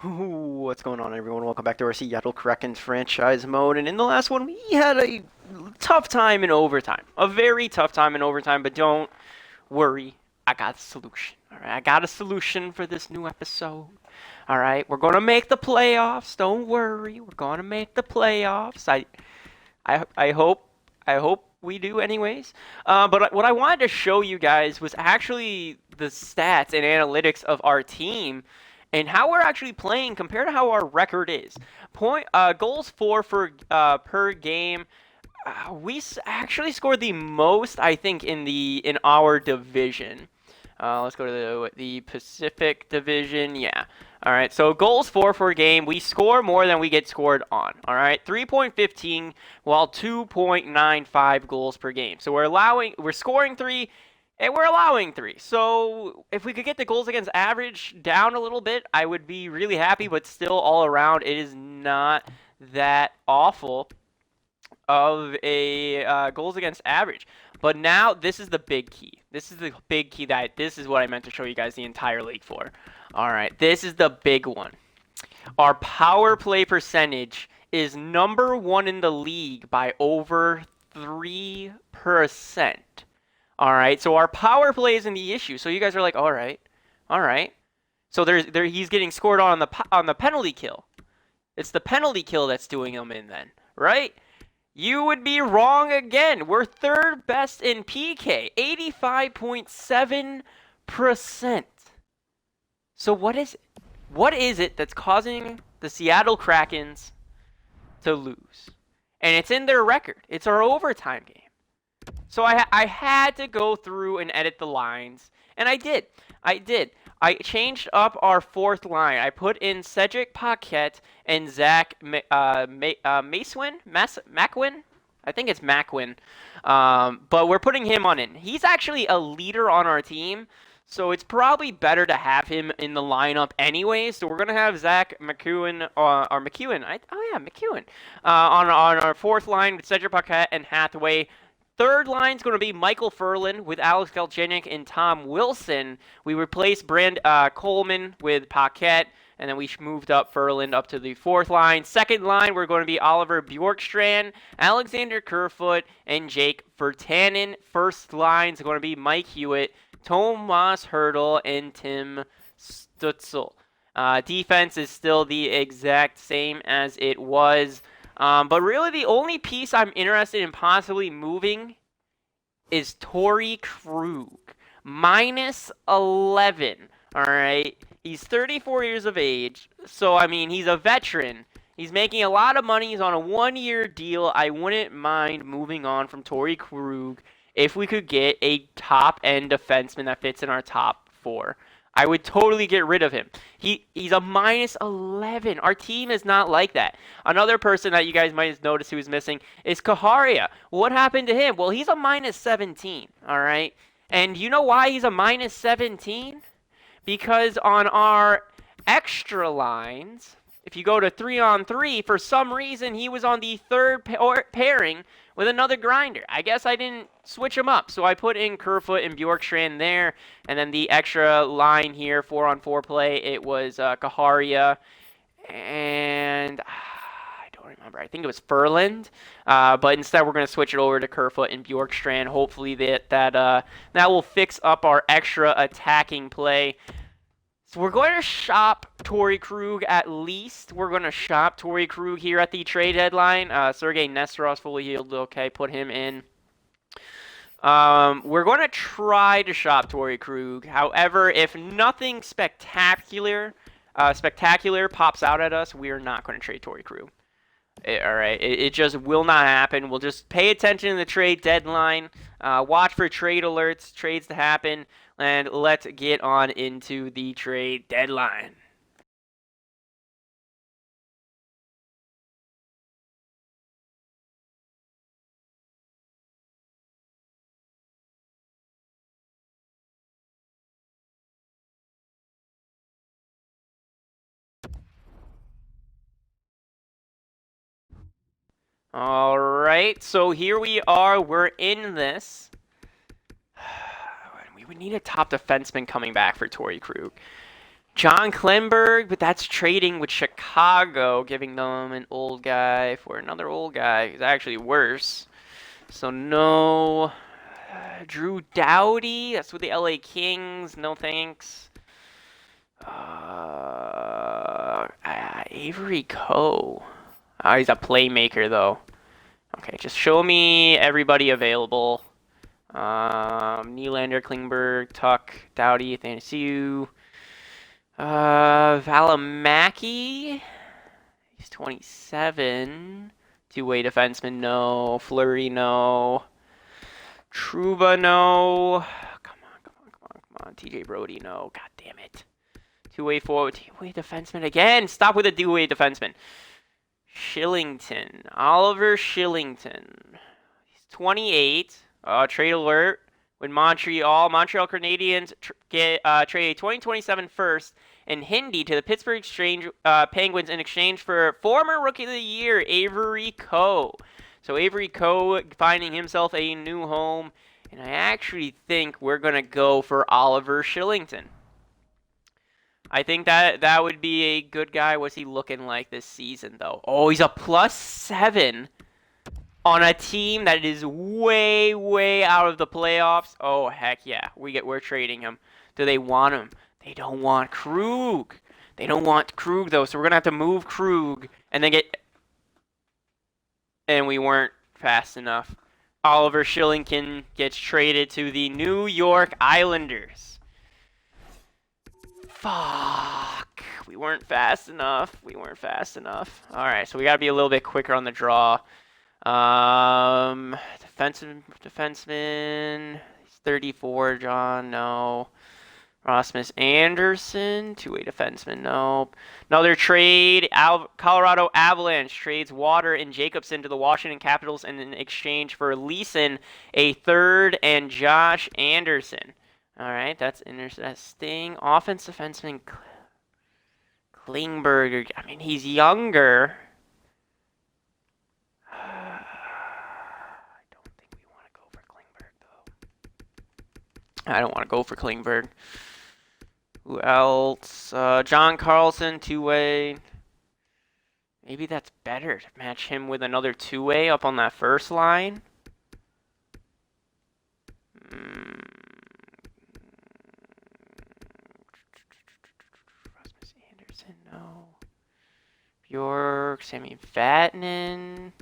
What's going on, everyone? Welcome back to our Seattle Kraken franchise mode. And in the last one, we had a tough time in overtime. A very tough time in overtime, but don't worry. I got a solution. All right, I got a solution for this new episode. All right, we're going to make the playoffs. Don't worry. We're going to make the playoffs. I hope we do anyways. But what I wanted to show you guys was actually the stats and analytics of our team and how we're actually playing compared to how our record is. Goals for per game. Actually scored the most, I think, in our division. Let's go to the Pacific Division. Yeah. All right. So goals for a game. We score more than we get scored on. All right. 3.15 while 2.95 goals per game. So we're scoring 3 and we're allowing 3. So if we could get the goals against average down a little bit, I would be really happy, but still all around it is not that awful of a goals against average. But now this is the big key. This is the big key this is what I meant to show you guys the entire league for. All right, this is the big one. Our power play percentage is number 1 in the league by over 3%. All right, so our power play isn't the issue. So you guys are like, all right. So he's getting scored on the penalty kill. It's the penalty kill that's doing him in then, right? You would be wrong again. We're third best in PK, 85.7%. So what is it? What is it that's causing the Seattle Krakens to lose? And it's in their record. It's our overtime game. So I had to go through and edit the lines, and I did. I changed up our fourth line. I put in Cedric Paquette and Zach Macwin. I think it's Macwin. But we're putting him on in. He's actually a leader on our team, so it's probably better to have him in the lineup anyway. So we're gonna have Zach McEwen or McEwen. McEwen on our fourth line with Cedric Paquette and Hathaway. Third line is going to be Michael Ferland with Alex Galchenyuk and Tom Wilson. We replaced Brand Coleman with Paquette, and then we moved up Ferland up to the fourth line. Second line, we're going to be Oliver Bjorkstrand, Alexander Kerfoot, and Jake Virtanen. First line is going to be Mike Hewitt, Tomas Hertl, and Tim Stutzel. Defense is still the exact same as it was. But really, the only piece I'm interested in possibly moving is Torrey Krug. Minus 11. All right. He's 34 years of age. So, I mean, he's a veteran. He's making a lot of money. He's on a 1-year deal. I wouldn't mind moving on from Torrey Krug if we could get a top-end defenseman that fits in our top 4. I would totally get rid of him. He's a minus 11. Our team is not like that. Another person that you guys might have noticed who was missing is Kaharia. What happened to him? Well, he's a minus 17, all right? And you know why he's a minus 17? Because on our extra lines, if you go to 3-on-3, for some reason he was on the third pairing with another grinder. I guess I didn't switch them up, so I put in Kerfoot and Bjorkstrand there, and then the extra line here, 4-on-4 play, it was Kaharia, and I don't remember. I think it was Ferland, but instead we're going to switch it over to Kerfoot and Bjorkstrand. Hopefully that will fix up our extra attacking play. So we're going to shop Torrey Krug at least. We're going to shop Torrey Krug here at the trade deadline. Sergei Nesterov's fully healed. Okay, put him in. We're going to try to shop Torrey Krug. However, if nothing spectacular pops out at us, we are not going to trade Torrey Krug. All right, it just will not happen. We'll just pay attention to the trade deadline, watch for trade alerts, trades to happen, and let's get on into the trade deadline. All right, so here we are. We're in this. We would need a top defenseman coming back for Torrey Krug. John Klemberg, but that's trading with Chicago, giving them an old guy for another old guy. It's actually worse. So no. Drew Doughty, that's with the LA Kings. No thanks. Avery Coe. Oh, he's a playmaker, though. Okay, just show me everybody available. Nylander, Klingberg, Tuck, Doughty, Thanasiu. Valimaki. He's 27. Two-way defenseman, no. Fleury, no. Trouba, no. Come on. TJ Brody, no. God damn it. Two-way forward, two-way defenseman again. Stop with the two-way defenseman. Shillington. Oliver Shillington. He's 28. Trade alert. With Montreal Canadiens trade a 2027 first and Hindi to the Pittsburgh Penguins in exchange for former Rookie of the Year, Avery Coe. So Avery Coe finding himself a new home. And I actually think we're going to go for Oliver Shillington. I think that would be a good guy. What's he looking like this season, though? Oh, he's a +7 on a team that is way, way out of the playoffs. Oh, heck yeah. We're trading him. Do they want him? They don't want Krug. They don't want Krug, though, so we're going to have to move Krug and then get... And we weren't fast enough. Oliver Shillington gets traded to the New York Islanders. Fuck. We weren't fast enough. Alright, so we got to be a little bit quicker on the draw. Defenseman. He's 34, John. No. Rasmus Anderson. Two-way defenseman. Nope. Another trade. Colorado Avalanche trades Water and Jacobson to the Washington Capitals in exchange for Leeson, a third, and Josh Anderson. All right, that's interesting. Offense defenseman Klingberg. I mean, he's younger. I don't think we want to go for Klingberg, though. I don't want to go for Klingberg. Who else? John Carlson, two-way. Maybe that's better to match him with another two-way up on that first line. Rasmus Anderson, no. Bjork, Sammy Vatanen.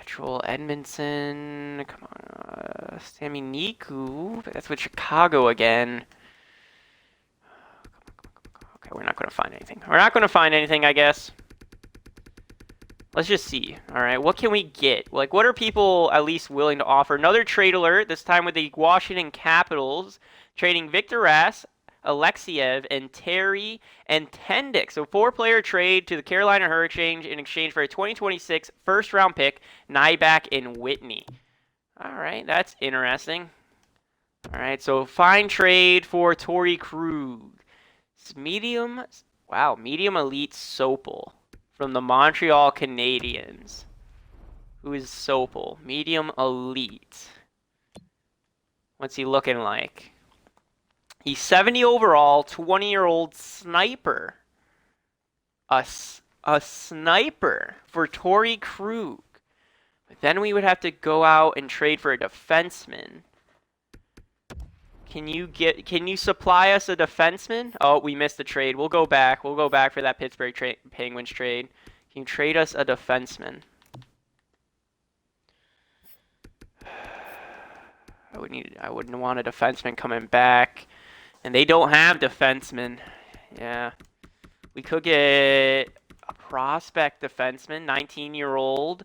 Joel Edmondson. Come on. Sammy Niku. But that's with Chicago again. Okay, we're not going to find anything. I guess. Let's just see. All right, what can we get? Like, what are people at least willing to offer? Another trade alert, this time with the Washington Capitals, trading Victor Rask, Alexiev, and Terry and Tendick. So 4-player trade to the Carolina Hurricanes in exchange for a 2026 first-round pick, Nyback and Whitney. All right, that's interesting. All right, so fine trade for Torrey Krug. It's medium elite Sopel from the Montreal Canadiens. Who is Sopel? Medium elite. What's he looking like? He's 70 overall, 20-year-old sniper. A sniper for Torrey Krug. But then we would have to go out and trade for a defenseman. Can you supply us a defenseman? Oh, we missed the trade. We'll go back. We'll go back for that Pittsburgh Penguins trade. Can you trade us a defenseman? I wouldn't want a defenseman coming back. And they don't have defensemen. Yeah. We could get a prospect defenseman, 19-year-old.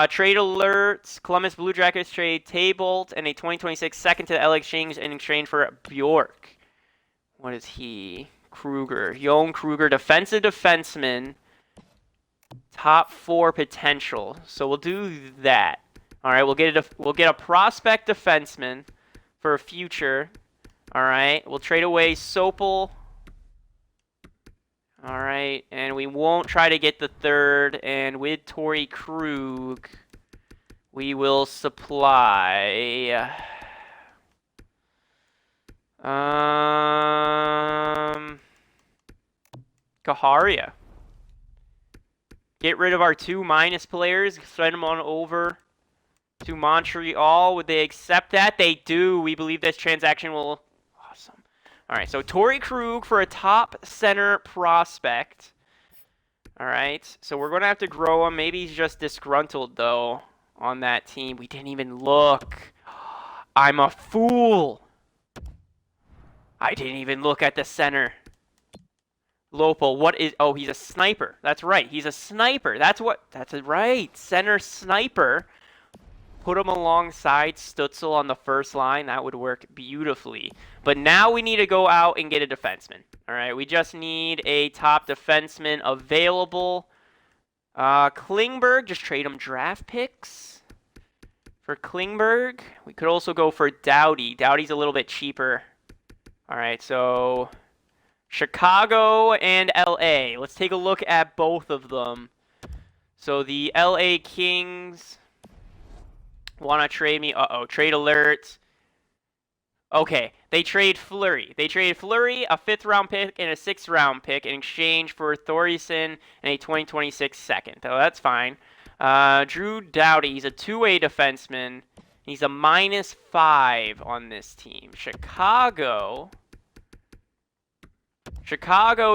Trade alerts. Columbus Blue Jackets trade Taybolt and a 2026 second to the LA Kings in exchange for Bjork. What is he? Kruger. Johan Kruger, defensive defenseman. Top 4 potential. So we'll do that. All right, we'll get a prospect defenseman for a future. All right, we'll trade away Sopel. All right, and we won't try to get the third. And with Torrey Krug, we will supply. Kaharia. Get rid of our 2 minus players. Send them on over to Montreal. Would they accept that? They do. We believe this transaction will... Awesome. All right, so Torrey Krug for a top center prospect. All right, so we're going to have to grow him. Maybe he's just disgruntled, though, on that team. We didn't even look. I'm a fool. I didn't even look at the center. Lopel, what is... Oh, he's a sniper. That's right. He's a sniper. That's right. Center sniper. Put him alongside Stutzel on the first line. That would work beautifully. But now we need to go out and get a defenseman. All right, we just need a top defenseman available. Klingberg, just trade him draft picks for Klingberg. We could also go for Doughty. Doughty's a little bit cheaper. All right, so Chicago and LA. Let's take a look at both of them. So the LA Kings want to trade me. Uh-oh, trade alert. Okay, they trade Fleury. They traded Fleury, a 5th-round pick, and a 6th-round pick in exchange for Thoresen and a 2026 second. Oh, that's fine. Drew Doughty, he's a 2-way defenseman. He's a -5 on this team. Chicago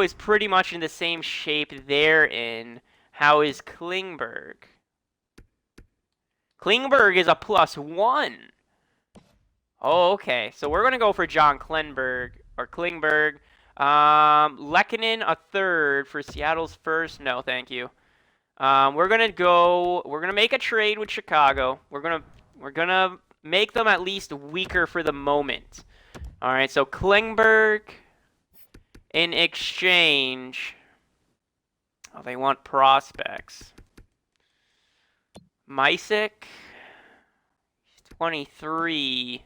is pretty much in the same shape they're in. How is Klingberg? Klingberg is a +1. Oh, okay. So we're going to go for John Klingberg. Lehkonen, a 3rd for Seattle's 1st. No, thank you. We're going to make a trade with Chicago. We're going to make them at least weaker for the moment. All right, so Klingberg in exchange. Oh, they want prospects. Mysick, he's 23.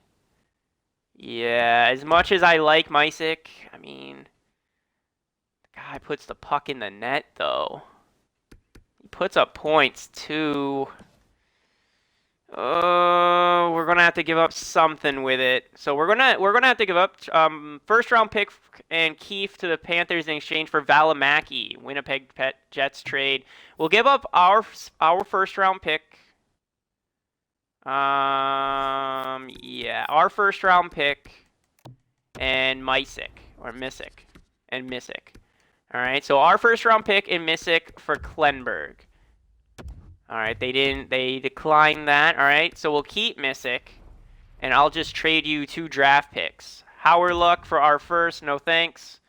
Yeah, as much as I like Mysick, I mean, the guy puts the puck in the net, though. He puts up points, too. We're gonna have to give up something with it. So we're gonna have to give up 1st-round pick and Keefe to the Panthers in exchange for Valimaki. Winnipeg Jets trade. We'll give up our 1st-round pick. Yeah, our 1st-round pick and Mysick or Missick and Missick. All right, so our 1st-round pick and Missick for Klingberg. All right, they declined that. All right, so we'll keep Missick, and I'll just trade you 2 draft picks. Howard Luck for our 1st, no thanks.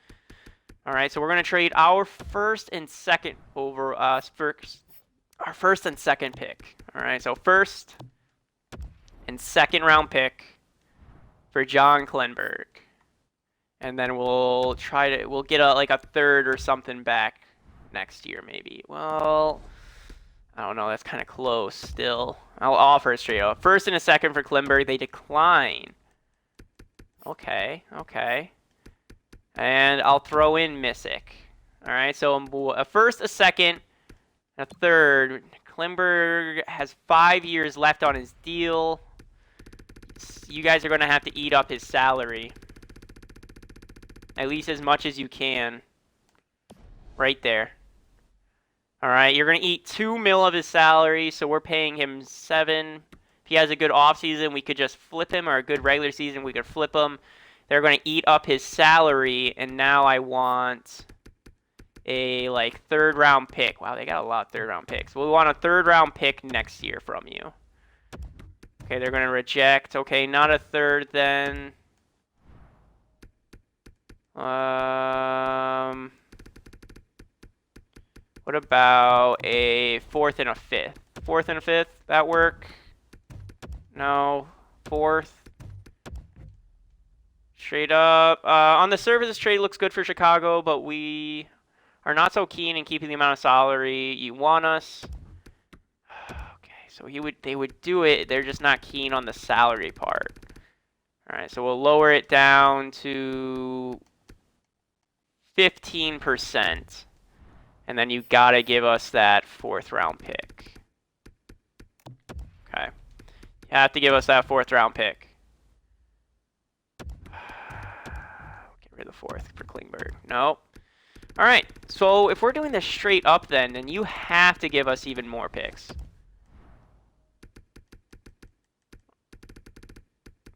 All right, so we're gonna trade our 1st and 2nd over us first. Our 1st and 2nd pick. All right, so 1st and 2nd-round pick for John Klingberg, and then we'll get like a 3rd or something back next year maybe. Well, I don't know. That's kind of close still. I'll offer it straight up. 1st and a 2nd for Klingberg. They decline. Okay. And I'll throw in Missick. All right, so a 1st, a 2nd, a 3rd. Klingberg has 5 years left on his deal. You guys are going to have to eat up his salary. At least as much as you can. Right there. All right, you're going to eat $2 million of his salary, so we're paying him $7 million. If he has a good offseason, we could just flip him, or a good regular season, we could flip him. They're going to eat up his salary, and now I want a, 3rd-round pick. Wow, they got a lot of 3rd-round picks. We want a 3rd-round pick next year from you. Okay, they're going to reject. Okay, not a 3rd then. What about a 4th and a 5th? 4th and a 5th, that work? No. 4th. Straight up. On the surface, this trade looks good for Chicago, but we are not so keen in keeping the amount of salary you want us. Okay, so they would do it. They're just not keen on the salary part. All right, so we'll lower it down to 15%. And then you gotta give us that 4th-round pick. Okay. You have to give us that 4th-round pick. Get rid of the 4th for Klingberg. Nope. All right, so if we're doing this straight up then you have to give us even more picks.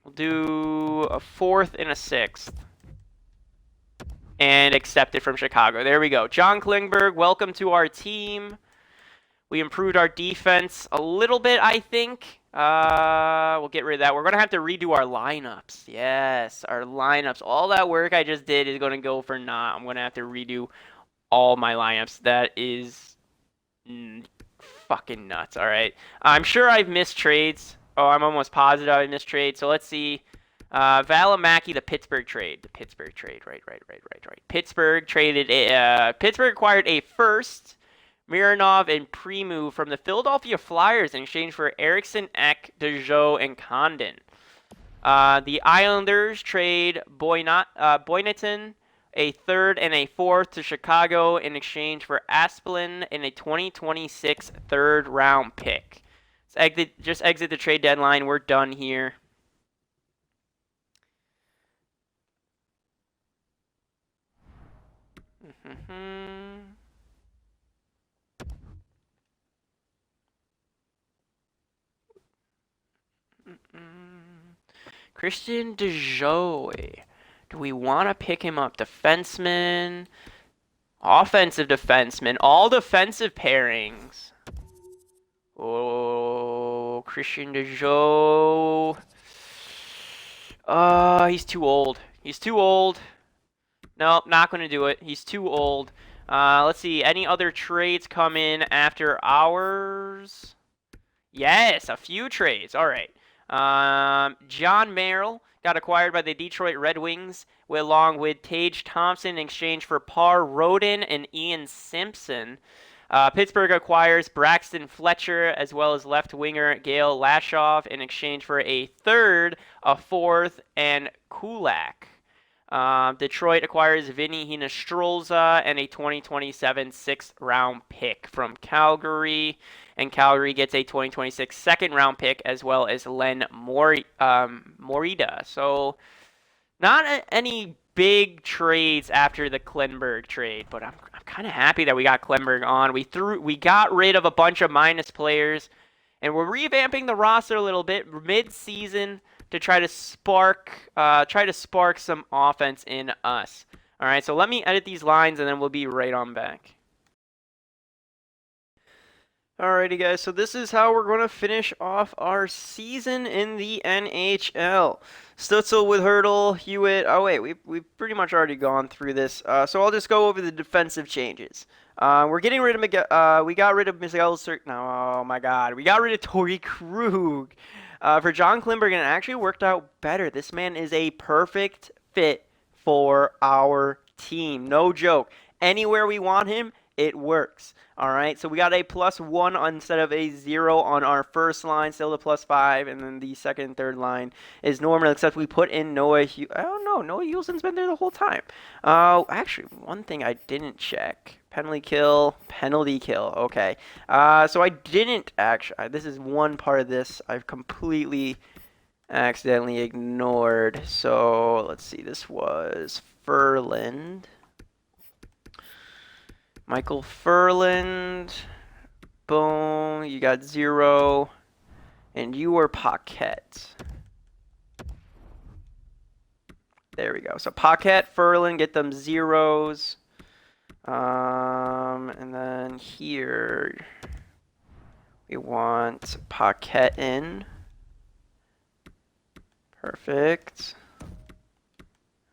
We'll do a 4th and a 6th. And accept it from Chicago. There we go. John Klingberg, welcome to our team. We improved our defense a little bit, I think. We'll get rid of that. We're going to have to redo our lineups. Yes, our lineups. All that work I just did is going to go for naught. I'm going to have to redo all my lineups. That is fucking nuts. All right. I'm sure I've missed trades. Oh, I'm almost positive I missed trades. So let's see. Valimaki, the Pittsburgh trade. The Pittsburgh trade. Right. Pittsburgh traded Pittsburgh acquired a first, Mironov, and Premu from the Philadelphia Flyers in exchange for Eriksson, Ek, Dejoux, and Condon. The Islanders trade Boyneton, a 3rd and a 4th to Chicago in exchange for Asplin and a 2026 3rd-round pick. Just exit the trade deadline. We're done here. Christian Dejoux. Do we want to pick him up? Defenseman, offensive defenseman, all defensive pairings. Oh, Christian Dejoux. He's too old. He's too old. Nope, not going to do it. He's too old. Let's see. Any other trades come in after ours? Yes, a few trades. All right. John Merrill got acquired by the Detroit Red Wings along with Tage Thompson in exchange for Par Roden and Ian Simpson. Pittsburgh acquires Braxton Fletcher as well as left winger Gail Lashoff in exchange for a 3rd, a 4th, and Kulak. Detroit acquires Vinny Hinostroza and a 2027 6th-round pick from Calgary. And Calgary gets a 2026 2nd-round pick as well as Len Morita. So not any big trades after the Klingberg trade, but I'm kind of happy that we got Klingberg on. We got rid of a bunch of minus players, and we're revamping the roster a little bit mid-season to try to spark some offense in us. All right, so let me edit these lines, and then we'll be right on back. Alrighty, guys, so this is how we're going to finish off our season in the NHL. Stutzel with Hurdle, Hewitt. Oh, wait, we've pretty much already gone through this. So I'll just go over the defensive changes. We're getting rid of we got rid of Miguel oh my God. We got rid of Torrey Krug for John Klingberg, and it actually worked out better. This man is a perfect fit for our team. No joke. Anywhere we want him, it works. All right, so we got a +1 instead of a 0 on our first line, still the +5, and then the second and third line is normal, except we put in Noah. I don't know, Noah Hulsen's been there the whole time. Actually, one thing I didn't check: penalty kill. Okay, so I didn't actually. This is one part of this I've completely accidentally ignored. So let's see. This was Furland. Michael Furland, boom, you got 0, and you were Paquette. There we go. So Paquette, Furland, get them 0s. And then here, we want Paquette in. Perfect.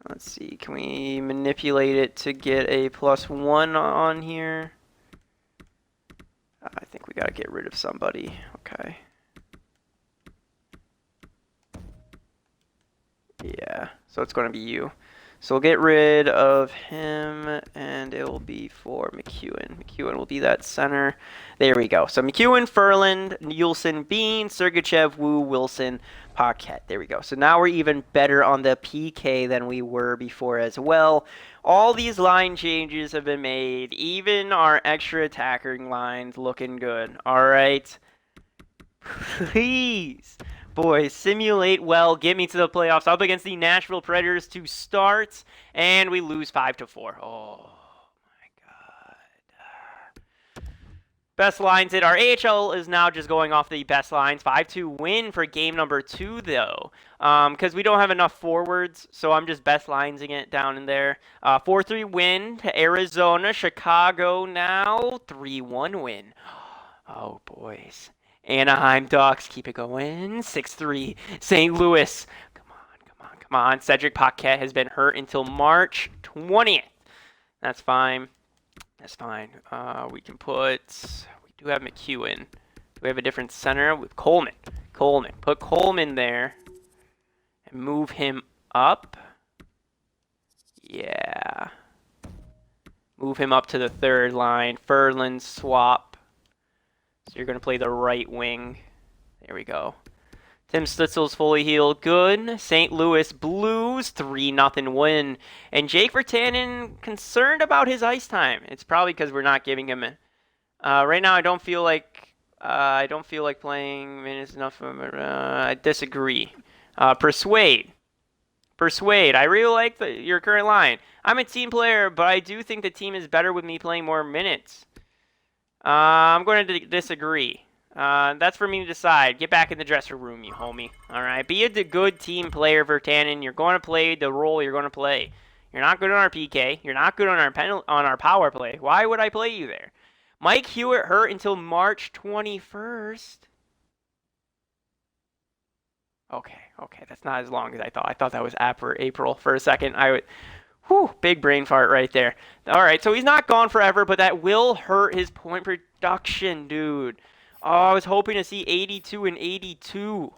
Let's see, can we manipulate it to get a +1 on here? I think we gotta get rid of somebody. Okay. Yeah, so it's gonna be you. So we'll get rid of him, and it will be for McEwen. McEwen will be that center. There we go. So McEwen, Furland, Nielsen, Bean, Sergachev, Wu, Wilson, Paquette. There we go. So now we're even better on the PK than we were before as well. All these line changes have been made. Even our extra attacking lines looking good. All right. Please. Boys, simulate well, get me to the playoffs, up against the Nashville Predators to start, and we lose 5-4. Oh, Best lines it. Our AHL is now just going off the best lines. 5-2 win for game number 2, though. Because we don't have enough forwards, so I'm just best linesing it down in there. 4-3 win to Arizona. Chicago now 3-1 win. Oh, boys. Anaheim Ducks keep it going. 6-3. St. Louis. Come on. Cedric Paquette has been hurt until March 20th. That's fine. We can put... We do have McEwen. Do we have a different center? With Coleman. Put Coleman there. And move him up. Yeah. Move him up to the third line. Ferland swap. So you're going to play the right wing. There we go. Tim Stützle's fully healed. Good. St. Louis Blues, 3-0 win. And Jake Virtanen concerned about his ice time. It's probably because we're not giving him it. Right now, I don't feel like playing minutes enough. I disagree. Persuade. I really like your current line. I'm a team player, but I do think the team is better with me playing more minutes. I'm going to disagree. That's for me to decide. Get back in the dressing room, you homie. All right. Be a good team player, Virtanen. You're going to play the role you're going to play. You're not good on our PK. You're not good on our power play. Why would I play you there? Mike Hewitt hurt until March 21st. Okay. That's not as long as I thought. I thought that was April for a second. Big brain fart right there. All right. So he's not gone forever, but that will hurt his point production, dude. Oh, I was hoping to see 82 and 82.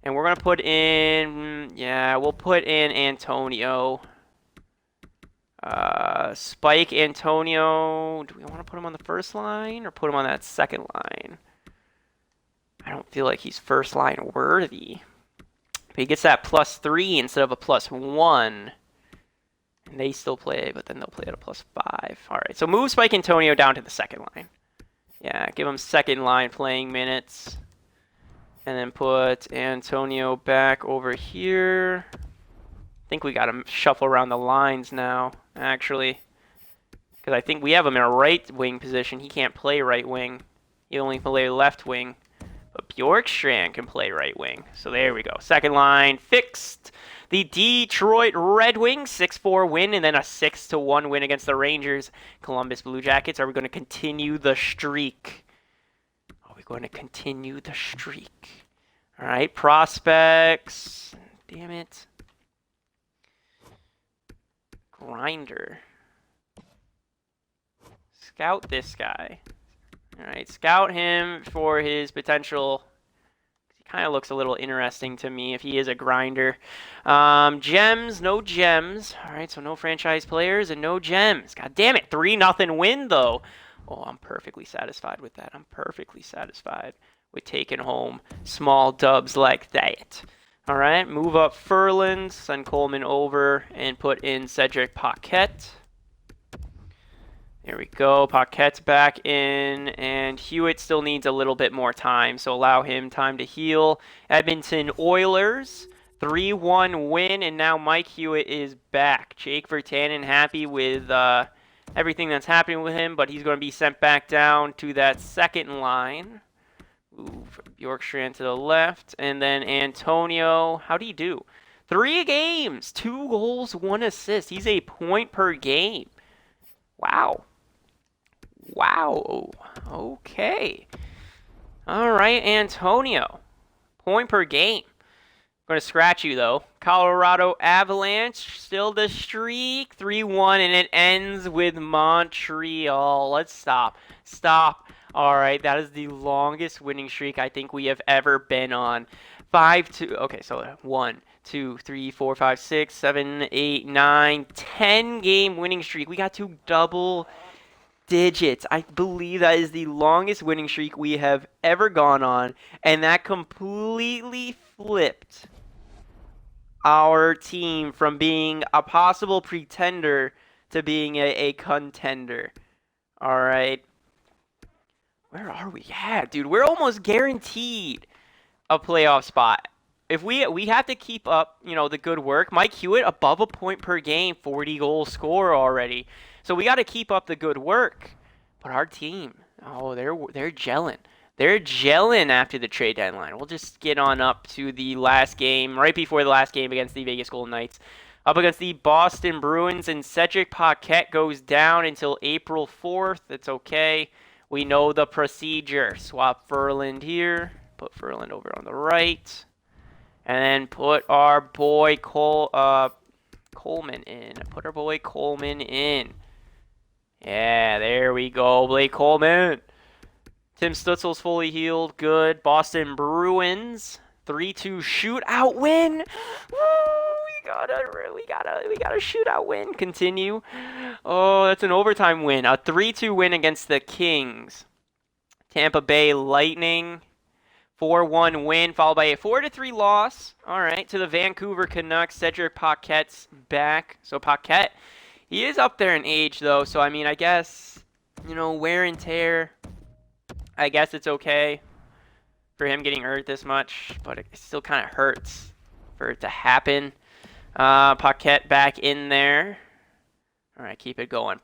And we're going to put in... Yeah, we'll put in Antonio. Spike Antonio. Do we want to put him on the first line or put him on that second line? I don't feel like he's first line worthy. But he gets that +3 instead of a +1. And they still play, but then they'll play at a +5. All right, so move Spike Antonio down to the second line. Yeah, give him second line playing minutes. And then put Antonio back over here. I think we got to shuffle around the lines now, actually. Because I think we have him in a right wing position. He can't play right wing. He only can play left wing. But Bjorkstrand can play right wing. So there we go. Second line fixed. The Detroit Red Wings, 6-4 win, and then a 6-1 win against the Rangers. Columbus Blue Jackets, are we going to continue the streak? Are we going to continue the streak? All right, prospects. Damn it. Grinder. Scout this guy. All right, scout him for his potential. He kind of looks a little interesting to me if he is a grinder. Gems, no gems. All right, so no franchise players and no gems. God damn it, 3-0 win though. Oh, I'm perfectly satisfied with that. I'm perfectly satisfied with taking home small dubs like that. All right, move up Ferland, send Coleman over, and put in Cedric Paquette. There we go. Paquette's back in, and Hewitt still needs a little bit more time, so allow him time to heal. Edmonton Oilers, 3-1 win, and now Mike Hewitt is back. Jake Virtanen happy with everything that's happening with him, but he's going to be sent back down to that second line. Move Bjorkstrand to the left, and then Antonio. How do you do? 3 games, 2 goals, 1 assist. He's a point per game. Wow. Okay. All right, Antonio. Point per game. I'm going to scratch you, though. Colorado Avalanche, still the streak. 3-1, and it ends with Montreal. Let's stop. All right, that is the longest winning streak I think we have ever been on. 5-2. Okay, so 1, 2, 3, 4, 5, 6, 7, 8, 9, 10 game winning streak. We got to double digits. I believe that is the longest winning streak we have ever gone on, and that completely flipped our team from being a possible pretender to being a contender. All right. Where are we? Yeah, dude, we're almost guaranteed a playoff spot. If we have to keep up, the good work. Mike Hewitt above a point per game, 40 goal scorer already. So we got to keep up the good work. But our team Oh, they're gelling. They're gelling after the trade deadline. We'll just get on up to the last game, right before the last game against the Vegas Golden Knights. Up against the Boston Bruins, and Cedric Paquette goes down until April 4th. It's okay. We know the procedure. Swap Furland here. Put Furland over on the right. And then put our boy Coleman in. Put our boy Coleman in. Yeah, there we go. Blake Coleman. Tim Stutzel's fully healed. Good. Boston Bruins 3-2 shootout win. Woo, we got a shootout win. Continue. Oh, that's an overtime win. A 3-2 win against the Kings. Tampa Bay Lightning 4-1 win, followed by a 4-3 loss. All right, to the Vancouver Canucks. Cedric Paquette's back. So Paquette, he is up there in age though. So I mean, I guess wear and tear. I guess it's okay for him getting hurt this much, but it still kind of hurts for it to happen. Paquette back in there. All right, keep it going.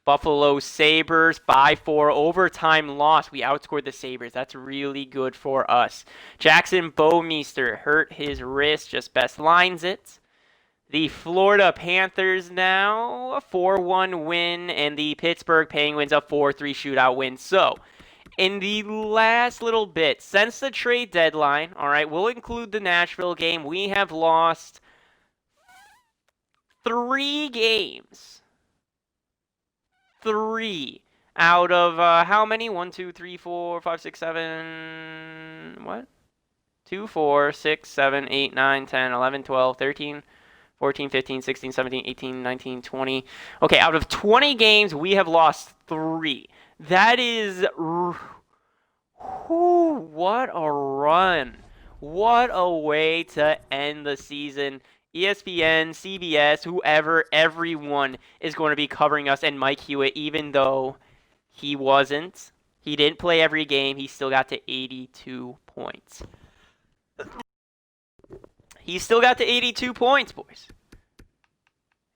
Buffalo Sabres, 5-4 overtime loss. We outscored the Sabres. That's really good for us. Jackson Bouwmeester hurt his wrist, just best lines it. The Florida Panthers now, a 4-1 win, and the Pittsburgh Penguins a 4-3 shootout win. So, in the last little bit, since the trade deadline, all right, we'll include the Nashville game, we have lost 3 games. 3 out of how many? 1, 2, 3, 4, 5, 6, 7. What? 2, 4, 6, 7, 8, 9, 10, 11, 12, 13, 14, 15, 16, 17, 18, 19, 20. Okay, out of 20 games, we have lost 3. That is... what a run. What a way to end the season. ESPN, CBS, whoever, everyone is going to be covering us and Mike Hewitt, even though he wasn't. He didn't play every game. He still got to 82 points. He still got to 82 points, boys.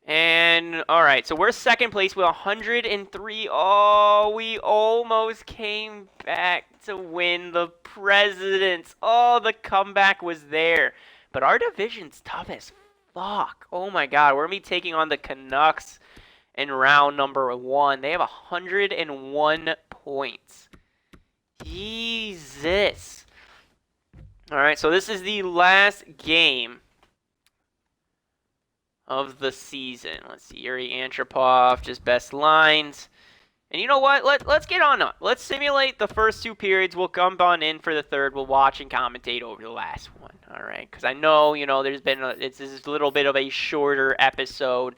And, all right, so we're second place with 103. Oh, we almost came back to win the Presidents. Oh, the comeback was there. But our division's tough as fuck. Oh, my God. We're going to be taking on the Canucks in round number 1. They have 101 points. Jesus. All right, so this is the last game of the season. Let's see, Yuri Antropov, just best lines. And you know what? Let's get on up. Let's simulate the first 2 periods. We'll come on in for the third. We'll watch and commentate over the last one. All right, because I know, there's been it's a little bit of a shorter episode.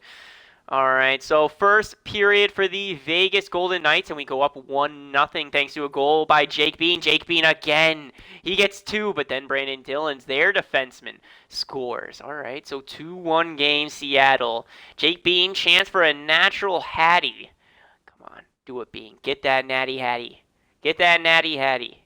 All right, so first period for the Vegas Golden Knights, and we go up 1-0 thanks to a goal by Jake Bean. Jake Bean again. He gets 2, but then Brandon Dillon's their defenseman scores. All right, so 2-1 game, Seattle. Jake Bean, chance for a natural Hattie. Come on, do it, Bean. Get that natty Hattie. Get that natty Hattie.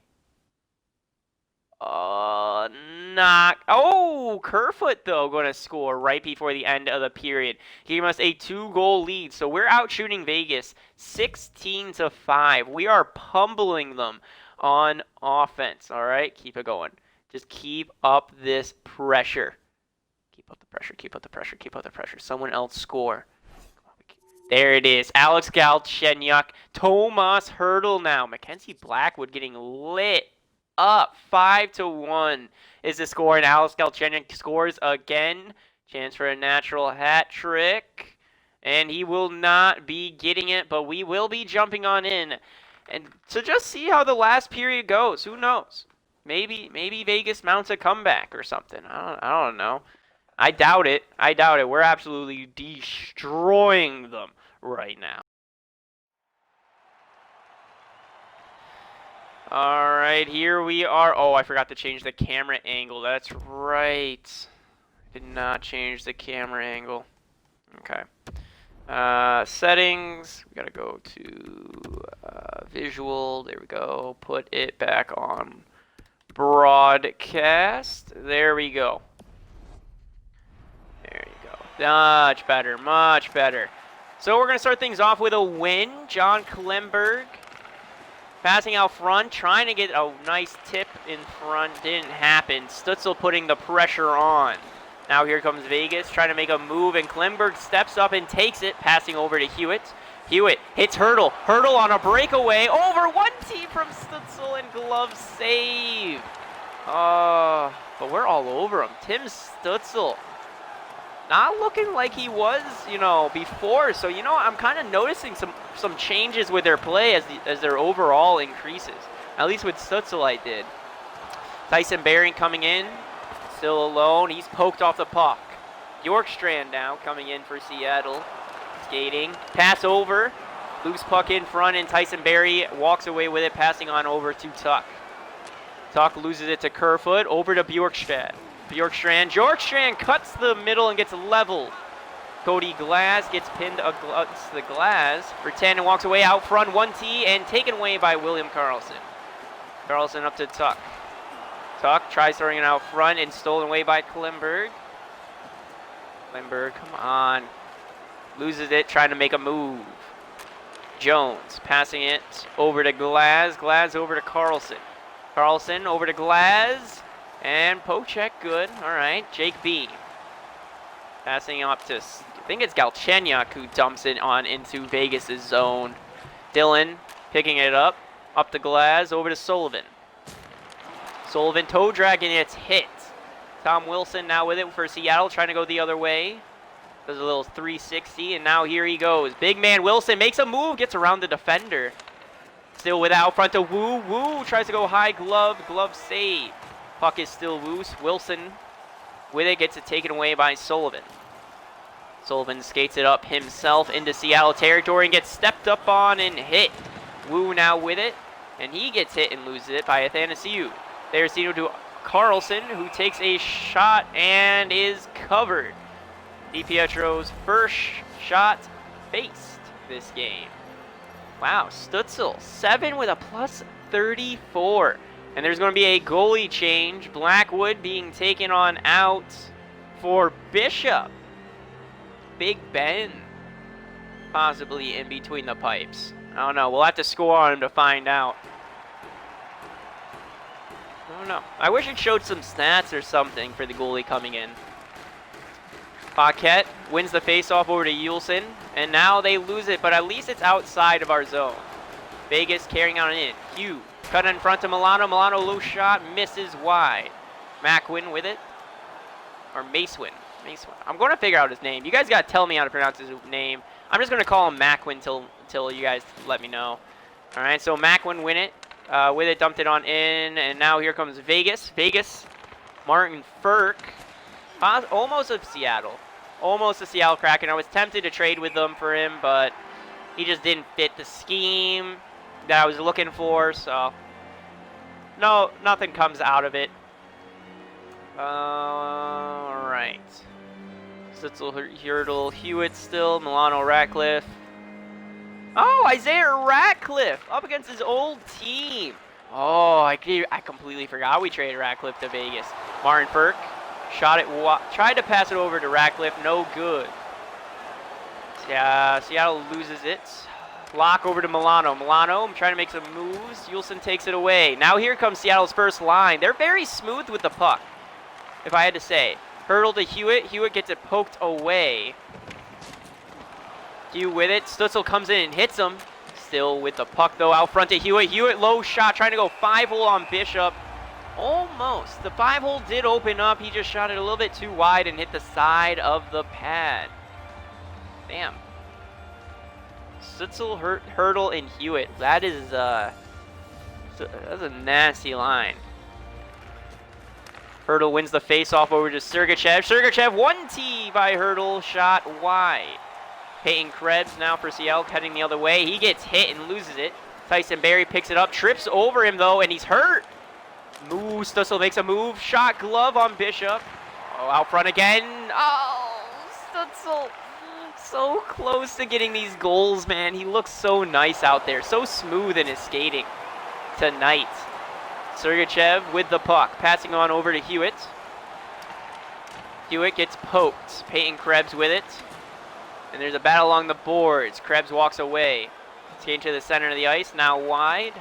Kerfoot, though, going to score right before the end of the period. Giving us a 2-goal lead. So we're out shooting Vegas 16-5. We are pummeling them on offense. All right, keep it going. Just keep up this pressure. Keep up the pressure, keep up the pressure, keep up the pressure. Someone else score. There it is. Alex Galchenyuk. Tomas Hertl now. Mackenzie Blackwood getting lit up. 5-1 is the score, and Alex Galchenyuk scores again. Chance for a natural hat trick, and he will not be getting it, but we will be jumping on in. And to just see how the last period goes. Who knows? Maybe Vegas mounts a comeback or something. I don't know. I doubt it. We're absolutely destroying them right now. All right, here we are. Oh, I forgot to change the camera angle. That's right. Did not change the camera angle. Okay. Settings. We gotta go to visual. There we go. Put it back on broadcast. There we go. There you go. Much better. Much better. So we're gonna start things off with a win. John Klemberg Passing out front, trying to get a nice tip in front. Didn't happen. Stutzel putting the pressure on. Now here comes Vegas, trying to make a move, and Klimberg steps up and takes it, passing over to Hewitt. Hewitt hits Hurdle. Hurdle on a breakaway. Over 1T from Stutzel, and glove save. But we're all over him. Tim Stutzel. Not looking like he was, before. So, I'm kind of noticing some changes with their play as their overall increases. At least with Stutzel I did. Tyson Baring coming in. Still alone. He's poked off the puck. Bjorkstrand now coming in for Seattle. Skating. Pass over. Loose puck in front, and Tyson Barrie walks away with it, passing on over to Tuck. Tuck loses it to Kerfoot. Over to Bjorkstrand. Bjorkstrand cuts the middle and gets leveled. Cody Glass gets pinned against the glass for 10 and walks away out front. 1T and taken away by William Karlsson. Karlsson up to Tuck. Tuck tries throwing it out front and stolen away by Klimberg. Klimberg, come on. Loses it, trying to make a move. Jones passing it over to Glass. Glass over to Karlsson. Karlsson over to Glass. And poke check, good. All right, Jake B. Passing up to, I think it's Galchenyuk who dumps it on into Vegas' zone. Dylan picking it up to Glass, over to Sullivan. Sullivan toe drag, and it's hit. Tom Wilson now with it for Seattle, trying to go the other way. Does a little 360, and now here he goes. Big man Wilson makes a move, gets around the defender. Still with it out front to Wu. Wu tries to go high glove save. Puck is still loose. Wilson with it, gets it taken away by Sullivan. Sullivan skates it up himself into Seattle territory and gets stepped up on and hit. Wu now with it, and he gets hit and loses it by Athanasiou. There's to Karlsson, who takes a shot and is covered. DiPietro's first shot faced this game. Wow, Stutzel, 7 with a plus 34. And there's going to be a goalie change. Blackwood being taken on out for Bishop. Big Ben possibly in between the pipes. I don't know. We'll have to score on him to find out. I don't know. I wish it showed some stats or something for the goalie coming in. Paquette wins the faceoff over to Yulson, and now they lose it, but at least it's outside of our zone. Vegas carrying on in. Hugh cut in front to Milano. Milano low shot, misses wide. Macwin with it. Or Macewin. I'm going to figure out his name. You guys got to tell me how to pronounce his name. I'm just going to call him Macwin till you guys let me know. All right, so Macwin win it. With it, dumped it on in, and now here comes Vegas. Martin Ferk. Almost of Seattle. Almost a Seattle Kraken. I was tempted to trade with them for him, but he just didn't fit the scheme that I was looking for, so no, nothing comes out of it. All right. Stutzel, Hurdle, Hewitt still, Milano, Ratcliffe. Oh, Isaiah Ratcliffe up against his old team. Oh, I completely forgot we traded Ratcliffe to Vegas. Martin Ferk shot it, tried to pass it over to Ratcliffe, no good. Yeah, Seattle loses it. Lock over to Milano. I'm trying to make some moves. Yulson takes it away. Now here comes Seattle's first line. They're very smooth with the puck, if I had to say. Hurdle to Hewitt. Hewitt gets it poked away. Hugh with it. Stutzel comes in and hits him. Still with the puck, though, out front to Hewitt. Hewitt low shot, trying to go 5-hole on Bishop. Almost. The 5-hole did open up. He just shot it a little bit too wide and hit the side of the pad. Damn. Stutzel, Hurdle, and Hewitt. That's a nasty line. Hurdle wins the face-off over to Sergachev. Sergachev, 1T by Hurdle, shot wide. Peyton Krebs now for Seattle, heading the other way. He gets hit and loses it. Tyson Barrie picks it up, trips over him, though, and he's hurt. Stutzel makes a move. Shot glove on Bishop. Oh, out front again. Oh, Stutzel. So close to getting these goals, man. He looks so nice out there. So smooth in his skating tonight. Sergachev with the puck. Passing on over to Hewitt. Hewitt gets poked. Peyton Krebs with it. And there's a battle along the boards. Krebs walks away. Skating to the center of the ice. Now wide.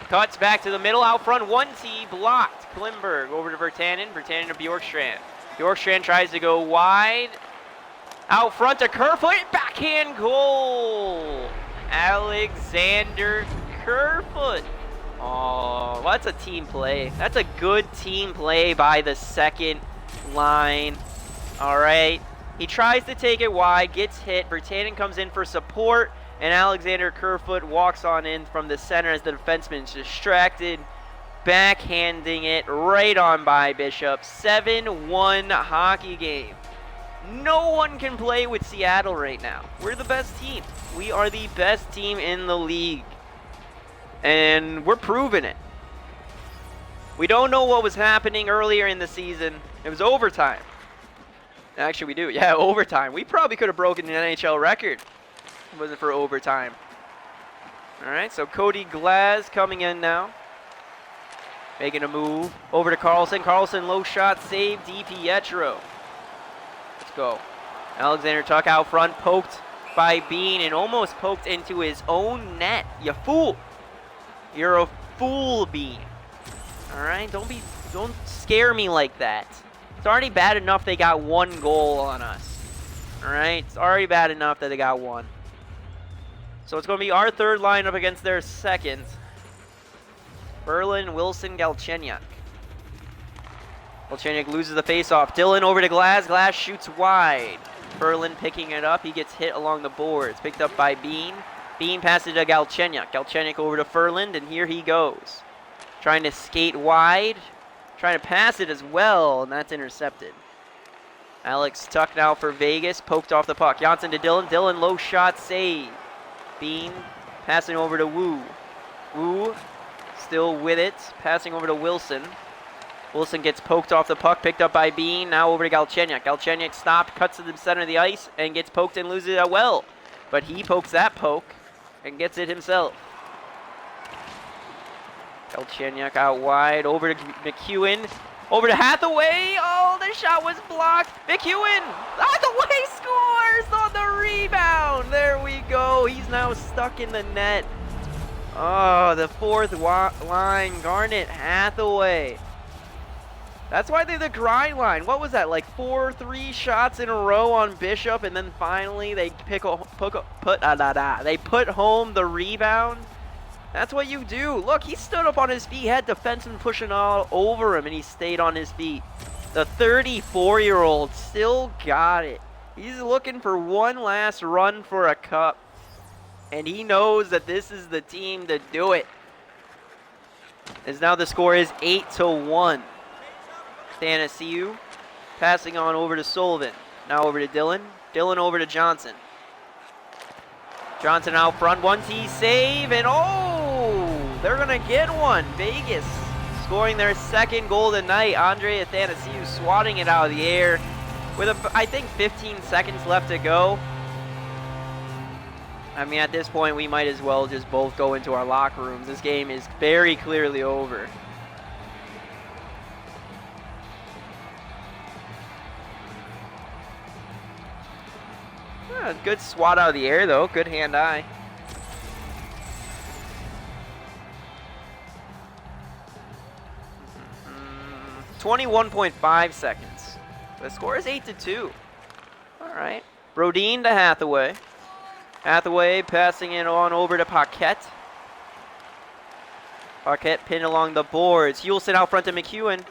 Cuts back to the middle, out front, 1T, blocked. Klimberg over to Virtanen, Virtanen to Bjorkstrand. Bjorkstrand tries to go wide. Out front to Kerfoot, backhand goal. Alexander Kerfoot. Oh, that's a team play. That's a good team play by the second line. All right. He tries to take it wide, gets hit. Virtanen comes in for support, and Alexander Kerfoot walks on in from the center as the defenseman is distracted, backhanding it right on by Bishop. 7-1 hockey game. No one can play with Seattle right now. We're the best team. We are the best team in the league. And we're proving it. We don't know what was happening earlier in the season. It was overtime. Actually, we do. Yeah, overtime. We probably could have broken an NHL record if it wasn't for overtime. All right, so Cody Glass coming in now. Making a move. Over to Carlson. Carlson, low shot, save, DiPietro. Let's go. Alexander Tuch out front, poked by Bean and almost poked into his own net. You fool. You're a fool, Bean. All right, don't scare me like that. It's already bad enough they got one goal on us. All right, it's already bad enough that they got one. So it's going to be our third lineup against their second. Berlin, Wilson, Galchenyuk. Galchenyuk loses the faceoff. Dylan over to Glass. Glass shoots wide. Berlin picking it up. He gets hit along the boards. Picked up by Bean. Bean passes to Galchenyuk. Galchenyuk over to Ferland, and here he goes. Trying to skate wide. Trying to pass it as well, and that's intercepted. Alex Tuch now for Vegas. Poked off the puck. Janssen to Dylan. Dylan low shot save. Bean passing over to Wu. Wu still with it. Passing over to Wilson. Wilson gets poked off the puck. Picked up by Bean. Now over to Galchenyuk. Galchenyuk stopped. Cuts to the center of the ice and gets poked and loses it well. But he pokes that poke and gets it himself. Galchenyuk out wide, over to McEwen, over to Hathaway. Oh, the shot was blocked. McEwen, Hathaway scores on the rebound. There we go. He's now stuck in the net. Oh, the fourth line, Garnet Hathaway. That's why they're the grind line. What was that, like 4-3 shots in a row on Bishop, and then finally they put home the rebound? That's what you do. Look, he stood up on his feet, had defensemen pushing all over him, and he stayed on his feet. The 34-year-old still got it. He's looking for one last run for a cup, and he knows that this is the team to do it. As now the score is 8-1. Thanasiu passing on over to Sullivan. Now over to Dylan. Dylan over to Johnson. Johnson out front, 1T save, and oh, they're going to get one. Vegas scoring their second goal tonight. Andre Athanasiou swatting it out of the air with, I think, 15 seconds left to go. I mean, at this point, we might as well just both go into our locker rooms. This game is very clearly over. Good swat out of the air, though. Good hand-eye. Mm-hmm. 21.5 seconds. The score is 8-2. All right. Brodin to Hathaway. Hathaway passing it on over to Paquette. Paquette pinned along the boards. Hulson out front to McEwen.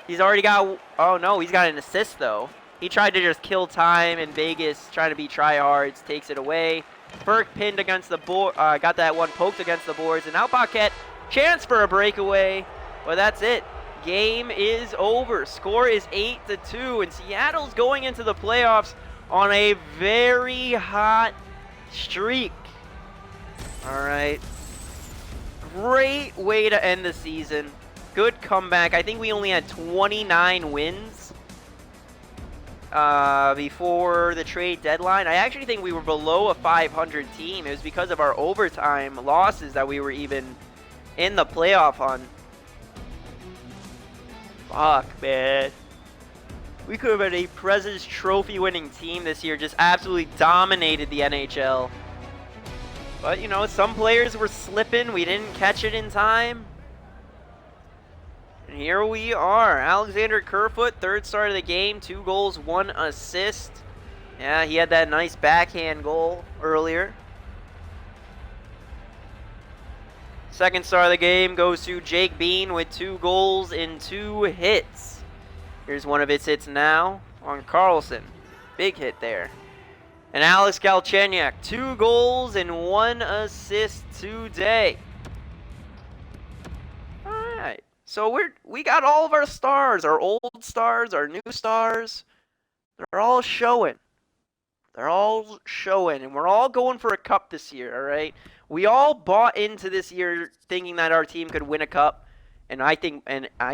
He's already got... Oh, no. He's got an assist, though. He tried to just kill time, and Vegas, trying to be tryhards, takes it away. Burke pinned against the board, got that one poked against the boards, and now Paquette, chance for a breakaway, but that's it. Game is over. Score is 8-2, and Seattle's going into the playoffs on a very hot streak. All right. Great way to end the season. Good comeback. I think we only had 29 wins before the trade deadline. I actually think we were below a 500 team. It was because of our overtime losses that we were even in the playoff hunt. Fuck, man. We could have been a President's Trophy winning team this year. Just absolutely dominated the NHL. But, you know, some players were slipping. We didn't catch it in time. And here we are. Alexander Kerfoot, third start of the game. 2 goals, 1 assist. Yeah, he had that nice backhand goal earlier. Second star of the game goes to Jake Bean with 2 goals and 2 hits. Here's one of his hits now on Carlson. Big hit there. And Alex Galchenyuk, 2 goals and 1 assist today. All right. So we got all of our stars, our old stars, our new stars. They're all showing. They're all showing, and we're all going for a cup this year, all right? We all bought into this year thinking that our team could win a cup, and I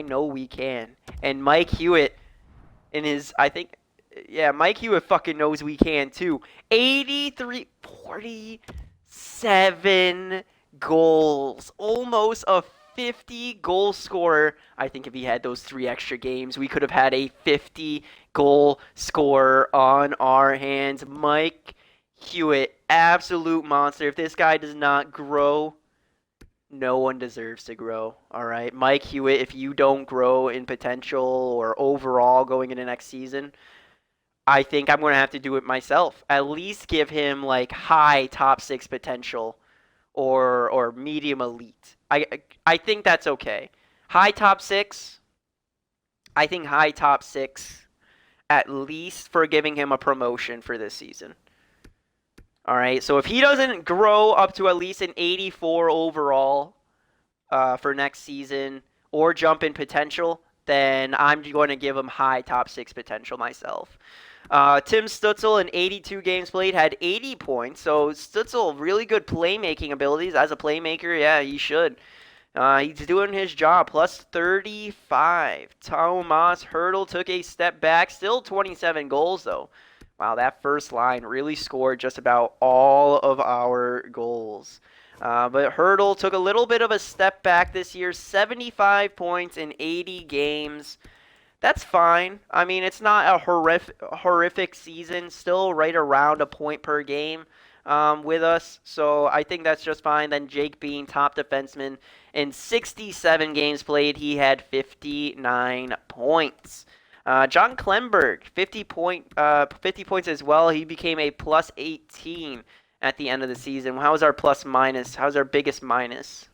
know we can. And Mike Hewitt Mike Hewitt fucking knows we can too. 47 goals. Almost a 50 goal scorer. I think if he had those 3 extra games, we could have had a 50 goal scorer on our hands. Mike Hewitt, absolute monster. If this guy does not grow, no one deserves to grow. All right, Mike Hewitt, if you don't grow in potential or overall going into next season, I think I'm going to have to do it myself. At least give him like high top 6 potential or medium elite. I think that's okay. High top 6. I think high top 6 at least for giving him a promotion for this season. All right, so if he doesn't grow up to at least an 84 overall for next season or jump in potential, then I'm going to give him high top 6 potential myself. Tim Stützle in 82 games played had 80 points. So Stützle, really good playmaking abilities. As a playmaker, yeah, he should. He's doing his job. Plus 35. Tomas Hertl took a step back. Still 27 goals, though. Wow, that first line really scored just about all of our goals. But Hertl took a little bit of a step back this year. 75 points in 80 games. That's fine. I mean, it's not a horrific season. Still right around a point per game with us. So I think that's just fine. Then Jake Bean, top defenseman. In 67 games played, he had 59 points. John Klemberg, 50 points as well. He became a plus 18 at the end of the season. How's our plus minus? How's our biggest minus?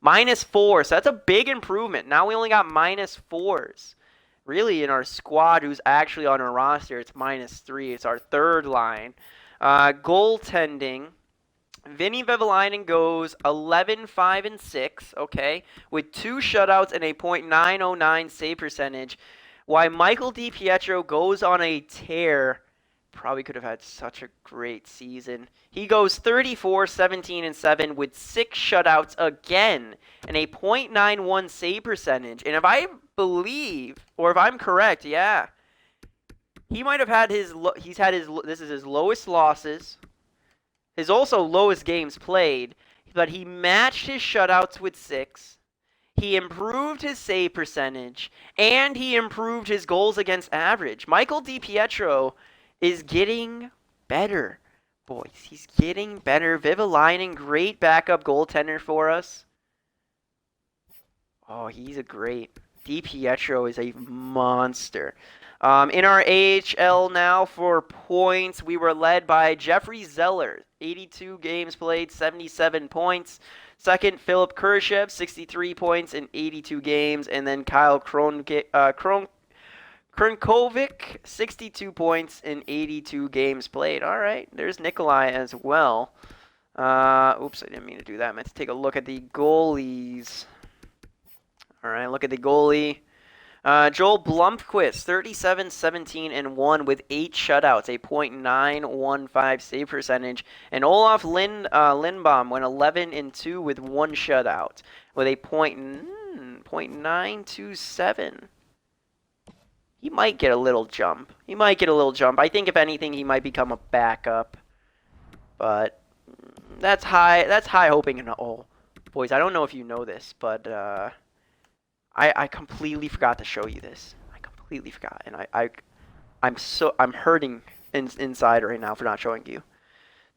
-4. So that's a big improvement. Now we only got -4s. Really, in our squad, who's actually on our roster, it's -3. It's our third line. Goaltending. Vinny Vevalainen goes 11-5-6, okay, with 2 shutouts and a .909 save percentage. While Michael DiPietro goes on a tear, probably could have had such a great season. He goes 34-17-7 with 6 shutouts again and a .91 save percentage. And if I believe, or if I'm correct, yeah, he might have had this is his lowest losses, his also lowest games played, but he matched his shutouts with 6. He improved his save percentage, and he improved his goals against average. Michael DiPietro is getting better, boys. He's getting better. Vivalainen, great backup goaltender for us. Oh, he's a great. DiPietro is a monster. In our AHL now for points, we were led by Jeffrey Zeller, 82 games played, 77 points. Second, Philip Kurashev, 63 points in 82 games. And then Kyle Kronkovic, 62 points in 82 games played. All right, there's Nikolai as well. Oops, I didn't mean to do that. I meant to take a look at the goalies. All right, look at the goalie. Joel Blomqvist, 37-17-1 with 8 shutouts, a .915 save percentage. And Olaf Lindbaum went 11-2 with 1 shutout with a .927. He might get a little jump. I think if anything, he might become a backup. But that's high hoping and all. Boys, I don't know if you know this, but I completely forgot to show you this. I completely forgot, and I'm hurting inside right now for not showing you.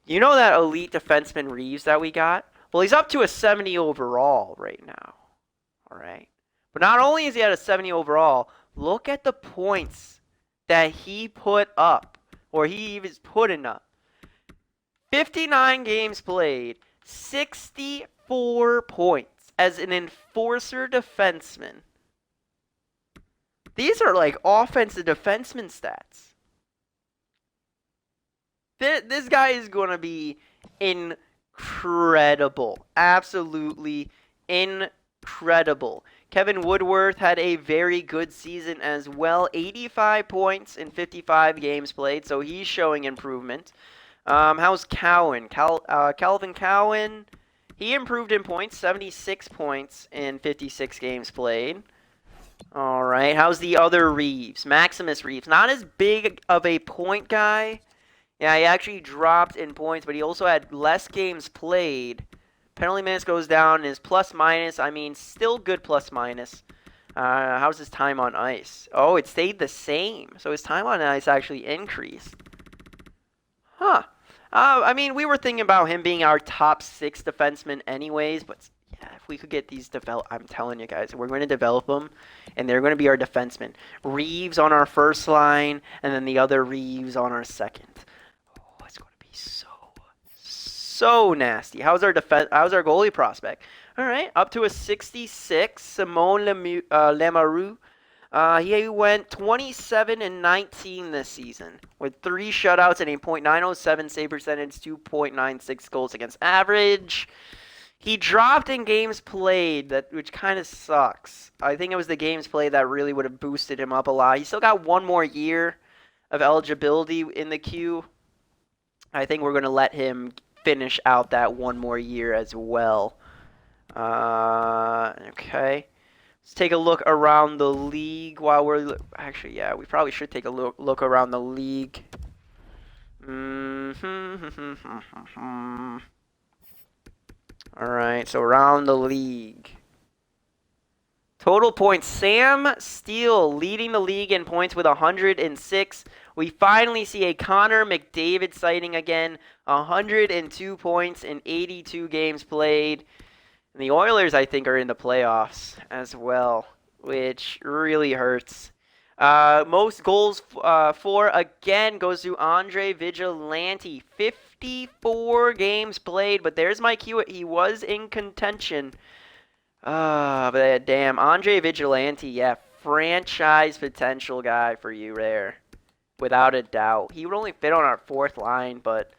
You know that elite defenseman Reeves that we got? Well, he's up to a 70 overall right now. All right. But not only is he at a 70 overall, look at the points that he put up, or he was putting up. 59 games played, 64 points as an enforcer defenseman. These are like offensive defenseman stats. This guy is going to be incredible. Absolutely incredible. Kevin Woodworth had a very good season as well. 85 points in 55 games played, so he's showing improvement. How's Cowan? Calvin Cowan, he improved in points, 76 points in 56 games played. All right, how's the other Reeves? Maximus Reeves, not as big of a point guy. Yeah, he actually dropped in points, but he also had less games played. Penalty minutes goes down, his plus minus, I mean, still good plus minus. How's his time on ice? Oh, it stayed the same, so his time on ice actually increased. Huh. I mean, we were thinking about him being our top 6 defenseman anyways, but yeah, if we could get these I'm telling you guys, we're going to develop them, and they're going to be our defensemen. Reeves on our first line, and then the other Reeves on our second. Oh, it's going to be so nasty. How's our goalie prospect? All right, up to a 66, Simone Lemarou. He went 27-19 this season with 3 shutouts and a .907 save percentage, 2.96 goals against average. He dropped in games played, which kind of sucks. I think it was the games played that really would have boosted him up a lot. He still got 1 more year of eligibility in the queue. I think we're going to let him finish out that 1 more year as well. Okay. Let's take a look around the league while we're... Actually, yeah, we probably should take a look around the league. Alright, so around the league. Total points. Sam Steele leading the league in points with 106. We finally see a Connor McDavid sighting again. 102 points in 82 games played. And the Oilers, I think, are in the playoffs as well, which really hurts. Most goals for, again, goes to Andre Vigilante. 54 games played, but there's my cue. He was in contention. But damn, Andre Vigilante, yeah, franchise potential guy for you there, without a doubt. He would only fit on our 4th line, but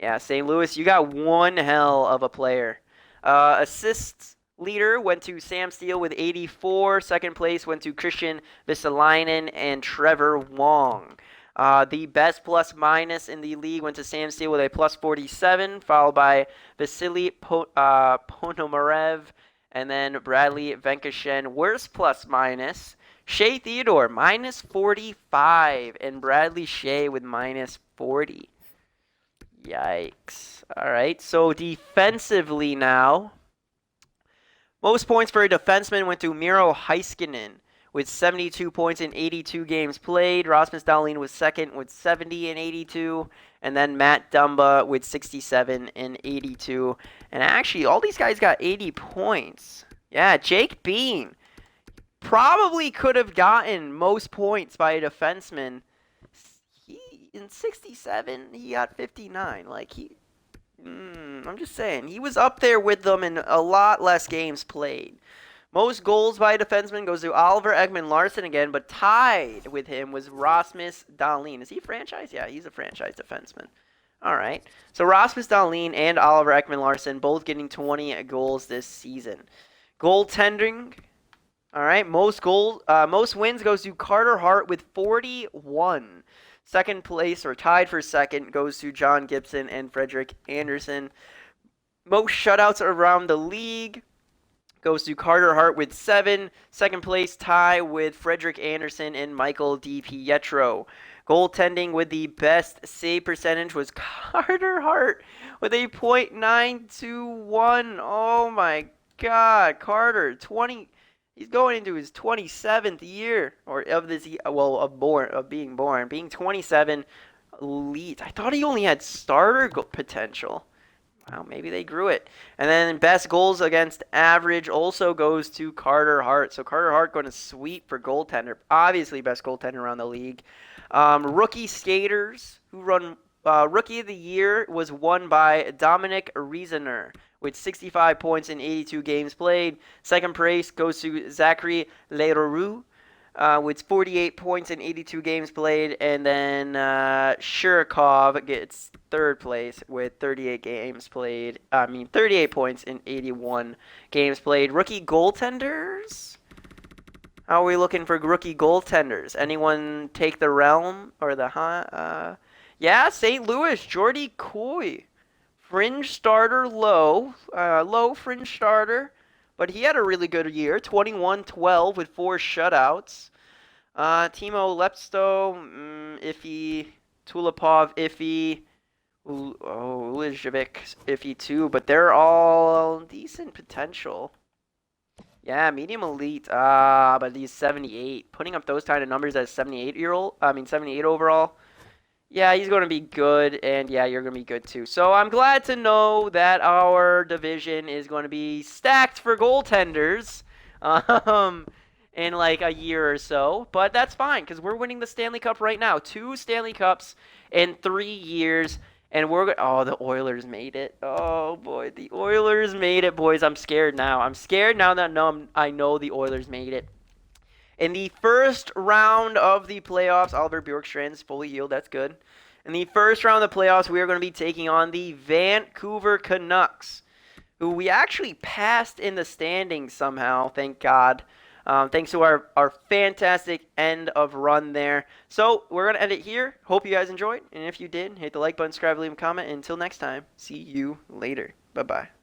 yeah, St. Louis, you got one hell of a player. Assists leader went to Sam Steele with 84. Second place went to Christian Vesalainen and Trevor Wong. The best plus minus in the league went to Sam Steele with a plus 47, followed by Vasily Ponomarev and then Bradley Venkashen. Worst plus minus, Shea Theodore minus 45 and Bradley Shea with minus 40. Yikes. All right, so defensively now, most points for a defenseman went to Miro Heiskanen with 72 points in 82 games played. Rasmus Dahlin was second with 70 in 82. And then Matt Dumba with 67 in 82. And actually, all these guys got 80 points. Yeah, Jake Bean probably could have gotten most points by a defenseman. In 67, he got 59. Like, I'm just saying, he was up there with them in a lot less games played. Most goals by a defenseman goes to Oliver Ekman-Larsson again, but tied with him was Rasmus Dahlin. Is he franchise? Yeah, he's a franchise defenseman. All right. So Rasmus Dahlin and Oliver Ekman-Larsson both getting 20 goals this season. Goaltending. All right. Most wins goes to Carter Hart with 41. Second place, or tied for second, goes to John Gibson and Frederik Andersen. Most shutouts around the league goes to Carter Hart with 7. Second place, tie with Frederik Andersen and Michael DiPietro. Goaltending with the best save percentage was Carter Hart with a .921. Oh my God, Carter, he's going into his 27th year, or of this, well, of being born, being 27. elite. I thought he only had starter potential. Wow, maybe they grew it. And then best goals against average also goes to Carter Hart. So Carter Hart going to sweep for goaltender. Obviously best goaltender around the league. Rookie skaters who run Rookie of the Year was won by Dominic Riesener with 65 points in 82 games played. Second place goes to Zachary Leroux with 48 points in 82 games played. And then Shirkov gets third place with 38 games played. 38 points in 81 games played. Rookie goaltenders? How are we looking for rookie goaltenders? Anyone take the realm or the yeah, St. Louis, Jordy Coy. Fringe starter low fringe starter, but he had a really good year. 21-12 with 4 shutouts. Timo Lepsto, iffy. Tulipov, iffy. Ulijevic, iffy too, but they're all decent potential. Yeah, medium elite. But he's 78. Putting up those kind of numbers as 78 overall. Yeah, he's going to be good, and yeah, you're going to be good too. So I'm glad to know that our division is going to be stacked for goaltenders in like a year or so. But that's fine, because we're winning the Stanley Cup right now. 2 Stanley Cups in 3 years, and oh, the Oilers made it. Oh, boy, the Oilers made it, boys. I'm scared now. I'm scared now that I know the Oilers made it. In the first round of the playoffs, Oliver Bjorkstrand's fully healed. That's good. In the first round of the playoffs, we are going to be taking on the Vancouver Canucks, who we actually passed in the standings somehow, thank God. Thanks to our fantastic end of run there. So we're going to end it here. Hope you guys enjoyed. And if you did, hit the like button, subscribe, leave a comment. And until next time, see you later. Bye-bye.